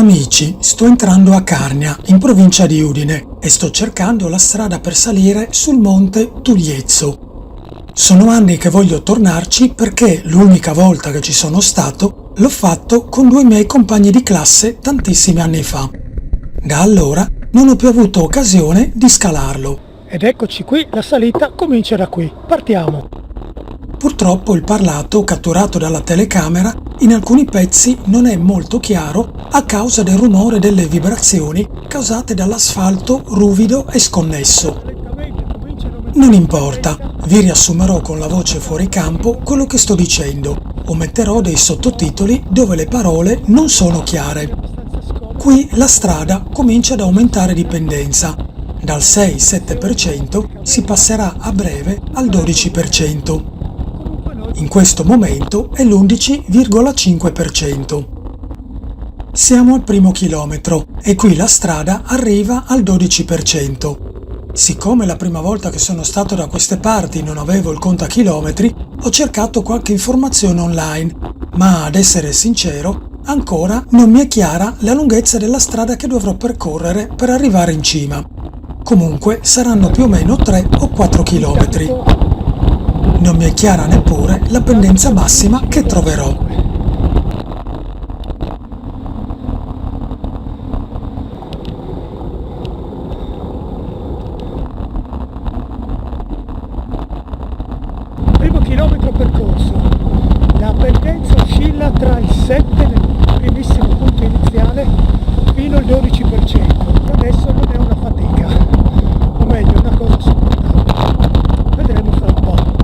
Amici, sto entrando a Carnia, in provincia di Udine, e sto cercando la strada per salire sul monte Tugliezzo. Sono anni che voglio tornarci perché l'unica volta che ci sono stato l'ho fatto con due miei compagni di classe tantissimi anni fa. Da allora non ho più avuto occasione di scalarlo. Ed eccoci qui, la salita comincia da qui. Partiamo. Purtroppo il parlato catturato dalla telecamera in alcuni pezzi non è molto chiaro a causa del rumore delle vibrazioni causate dall'asfalto ruvido e sconnesso. Non importa, vi riassumerò con la voce fuori campo quello che sto dicendo o metterò dei sottotitoli dove le parole non sono chiare. Qui la strada comincia ad aumentare di pendenza. Dal 6-7% si passerà a breve al 12%. In questo momento è l'11,5%. Siamo al primo chilometro e qui la strada arriva al 12%. Siccome la prima volta che sono stato da queste parti non avevo il contachilometri, ho cercato qualche informazione online, ma ad essere sincero, ancora non mi è chiara la lunghezza della strada che dovrò percorrere per arrivare in cima. Comunque saranno più o meno 3 o 4 chilometri. Non mi è chiara neppure la pendenza massima che troverò. Primo chilometro percorso. La pendenza oscilla tra il 7 nel primissimo punto iniziale fino al 12%. Adesso non è una fatica, o meglio una cosa sopportabile. Vedremo fra un po'.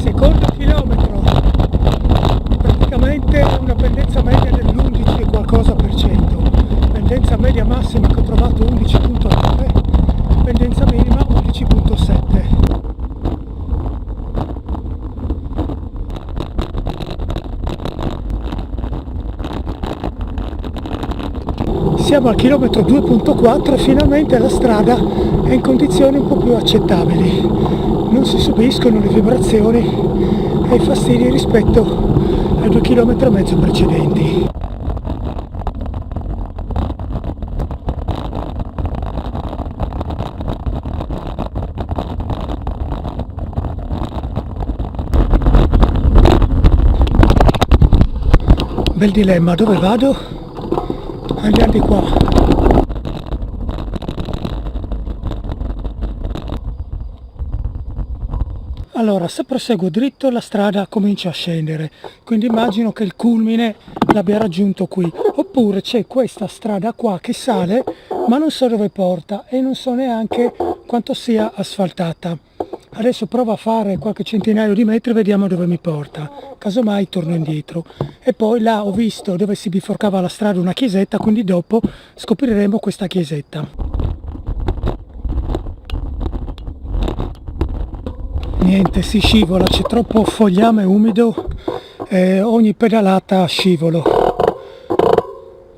Secondo chilometro, praticamente una pendenza media dell'11 e qualcosa per cento, pendenza media massima che ho trovato 11,9, pendenza minima 11,7. Siamo al chilometro 2,4 e finalmente la strada è in condizioni un po' più accettabili. Non si subiscono le vibrazioni e i fastidi rispetto ai 2,5 km precedenti. Bel dilemma, dove vado? Andiamo di qua. Allora, se proseguo dritto la strada comincia a scendere, quindi immagino che il culmine l'abbia raggiunto qui. Oppure c'è questa strada qua che sale, ma non so dove porta e non so neanche quanto sia asfaltata. Adesso provo a fare qualche centinaio di metri e vediamo dove mi porta. Casomai torno indietro. E poi là ho visto dove si biforcava la strada una chiesetta, quindi dopo scopriremo questa chiesetta. Niente, si scivola, c'è troppo fogliame umido e ogni pedalata scivolo.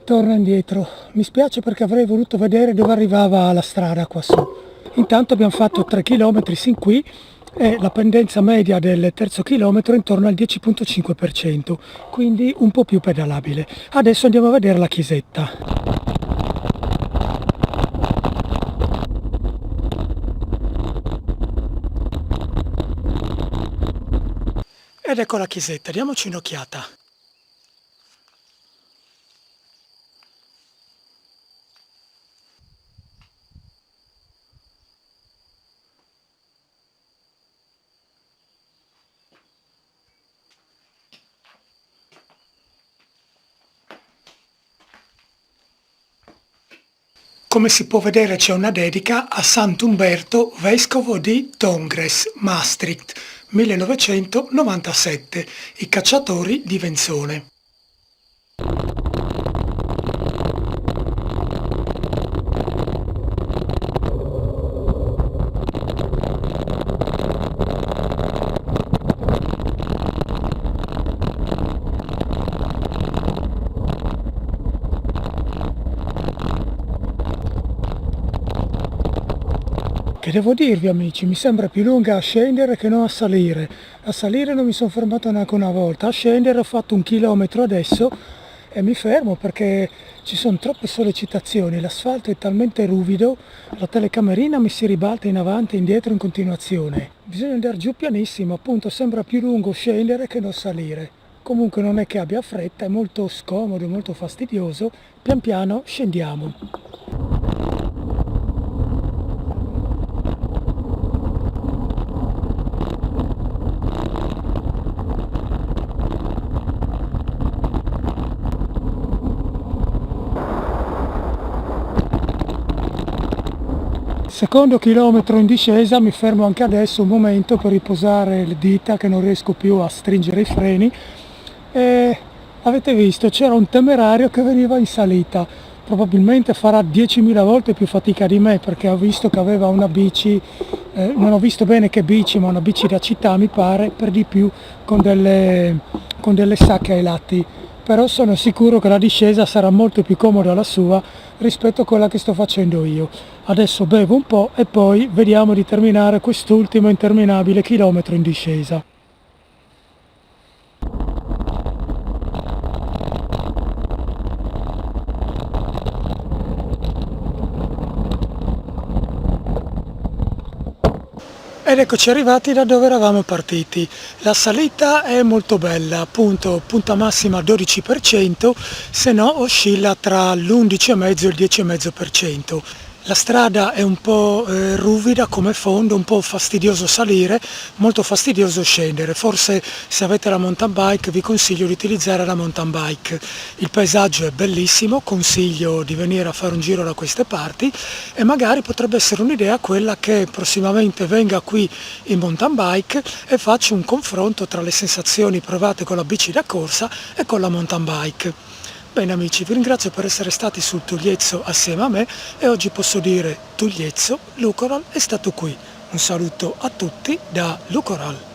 Torno indietro. Mi spiace perché avrei voluto vedere dove arrivava la strada qua su. Intanto abbiamo fatto 3 km sin qui e la pendenza media del terzo chilometro è intorno al 10,5%, quindi un po' più pedalabile. Adesso andiamo a vedere la chiesetta. Ed ecco la chiesetta, diamoci un'occhiata. Come si può vedere c'è una dedica a Sant'Umberto, vescovo di Tongres, Maastricht, 1997, i cacciatori di Venzone. Che devo dirvi amici, mi sembra più lunga a scendere che non a salire. A salire non mi sono fermato neanche una volta, a scendere ho fatto 1 chilometro adesso e mi fermo perché ci sono troppe sollecitazioni, l'asfalto è talmente ruvido, la telecamerina mi si ribalta in avanti e indietro in continuazione. Bisogna andare giù pianissimo, appunto sembra più lungo scendere che non salire. Comunque non è che abbia fretta, è molto scomodo, molto fastidioso, pian piano scendiamo. Secondo chilometro in discesa, mi fermo anche adesso un momento per riposare le dita che non riesco più a stringere i freni e avete visto c'era un temerario che veniva in salita, probabilmente farà 10.000 volte più fatica di me perché ho visto che aveva una bici, non ho visto bene che bici, ma una bici da città mi pare, per di più con delle sacche ai lati. Però sono sicuro che la discesa sarà molto più comoda la sua rispetto a quella che sto facendo io. Adesso bevo un po' e poi vediamo di terminare quest'ultimo interminabile chilometro in discesa. Ed eccoci arrivati da dove eravamo partiti. La salita è molto bella, appunto punta massima al 12%, se no oscilla tra l'11,5 e il 10,5%. La strada è un po' ruvida come fondo, un po' fastidioso salire, molto fastidioso scendere. Forse se avete la mountain bike vi consiglio di utilizzare la mountain bike. Il paesaggio è bellissimo, consiglio di venire a fare un giro da queste parti e magari potrebbe essere un'idea quella che prossimamente venga qui in mountain bike e faccia un confronto tra le sensazioni provate con la bici da corsa e con la mountain bike. Bene amici, vi ringrazio per essere stati sul Tugliezzo assieme a me e oggi posso dire Tugliezzo, Lucoral è stato qui. Un saluto a tutti da Lucoral.